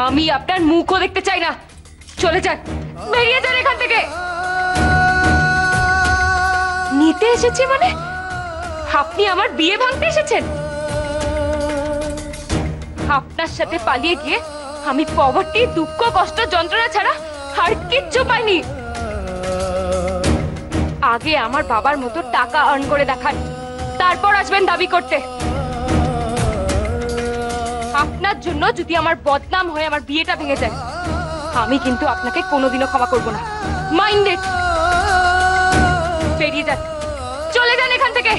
আমি আপনার মুখও দেখতে চাই না। চলে যান, বেরিয়ে যান এখান থেকে। নিতে এসেছি মানে? আপনি আমার বিয়ে ভাঙতে এসেছেন? আপনার সাথে পালিয়ে গিয়ে আমি পভার্টি, দুঃখ, কষ্ট, যন্ত্রণা ছাড়া আর কিচ্ছু পাইনি। আগে আমার বাবার মতো টাকা আর্ন করে দেখান, তারপর আসবেন দাবি করতে। আপনার জন্য যদি আমার বদনাম হয়ে আমার বিয়েটা ভেঙে যায়, আমি কিন্তু আপনাকে কোনোদিনও ক্ষমা করব না। Mind it. বেরিয়ে যান, চলে যান এখান থেকে।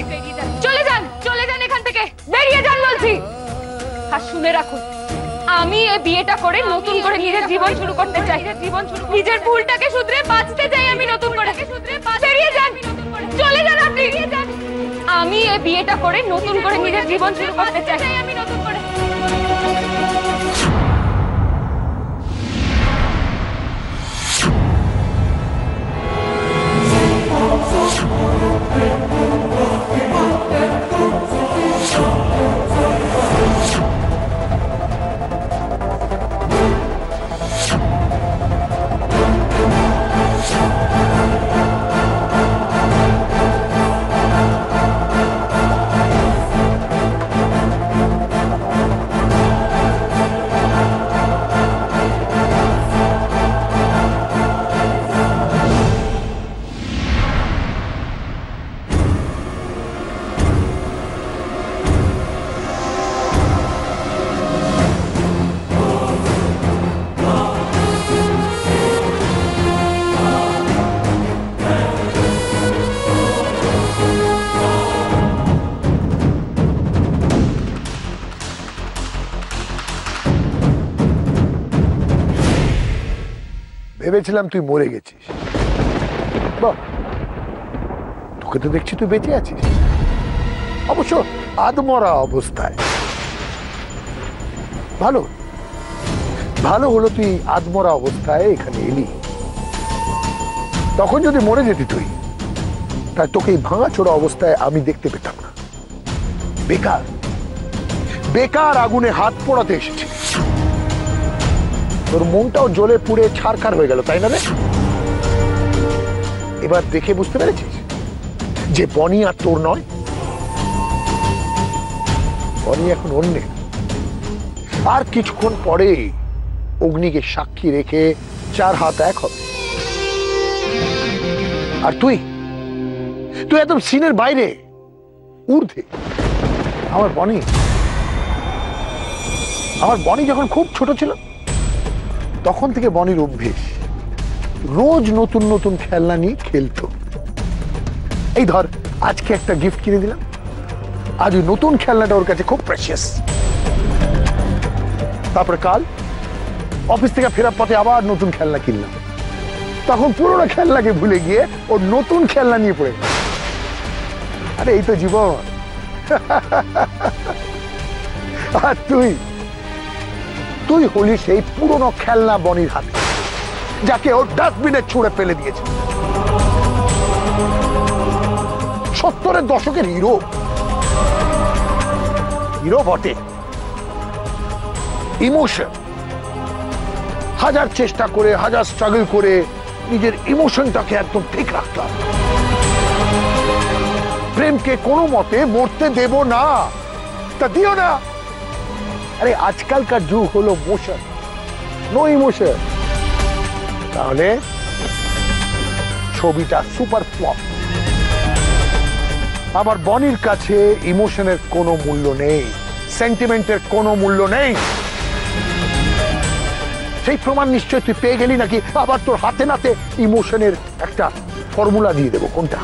চলে যান, চলে যান এখান থেকে, বেরিয়ে যান বলছি। আর শুনে রাখুন, আমি এই বিয়েটা করে নতুন করে নিজের জীবন শুরু করতে চাই। নিজের ভুলটাকে শুধরে বাঁচতে চাই আমি নতুন করে। বেরিয়ে যান, চলে যান আপনি। আমি এই বিয়েটা করে নতুন করে নিজের জীবন শুরু করতে চাই আমি নতুন করে। ভেবেছিলাম তুই মরে গেছিস। বাহ, তোকে তো দেখছি তুই বেঁচে আছিস, অবশ্য আধমরা অবস্থায়। ভালো ভালো হলো তুই আধমরা অবস্থায় এখানে এলি। তখন যদি মরে যেতি তুই, তাই তোকে এই ভাঙাচোরা অবস্থায় আমি দেখতে পেতাম না। বেকার বেকার আগুনে হাত পোড়াতে এসেছি। তোর মনটাও জ্বলে পুড়ে ছারখার হয়ে গেল, তাই না রে? এবার দেখে বুঝতে পেরেছিস যে বনি আর তোর নয়, বনি এখন অন্যের। আর কিছুক্ষণ পরে অগ্নিকে সাক্ষী রেখে 4 হাত 1 হবে। আর তুই তুই একদম সিনের বাইরে, ঊর্ধ্বে। আমার বনি যখন খুব ছোট ছিল, তখন থেকে বনির অভ্যেস রোজ নতুন নতুন খেলনা নিয়ে খেলতো। এই ধর, আজকে একটা গিফট কিনে দিলাম। আজ ওই নতুন খেলনাটা ওর কাছে খুব প্রেশিয়াস। তারপরে কাল অফিস থেকে ফেরার পথে আবার নতুন খেলনা কিনলাম। তখন পুরোনো খেলনাকে ভুলে গিয়ে ওর নতুন খেলনা নিয়ে পড়ে। আরে এই তো জীবন। আর তুই হলি সেই পুরনো খেলনা বনির হাতে, যাকে ওর ডাস্টবিনে ছুঁড়ে ফেলে দিয়েছে। 70-এর দশকের হিরো বটে। ইমোশন, হাজার চেষ্টা করে, হাজার স্ট্রাগল করে নিজের ইমোশনটাকে একদম ঠিক রাখতাম। প্রেমকে কোনো মতে মরতে দেব না, তা দিও না। আরে আজকালকার যুগ হলো মোশন, নো ইমোশন। তাহলে ছবিটা সুপার ফ্লপ। আমার বনির কাছে ইমোশনের কোনো মূল্য নেই, সেন্টিমেন্টের কোনো মূল্য নেই। সেই প্রমাণ নিশ্চয় তুই পেয়ে গেলি নাকি? আবার তোর হাতে নাতে ইমোশনের একটা ফর্মুলা দিয়ে দেবো। কোনটা?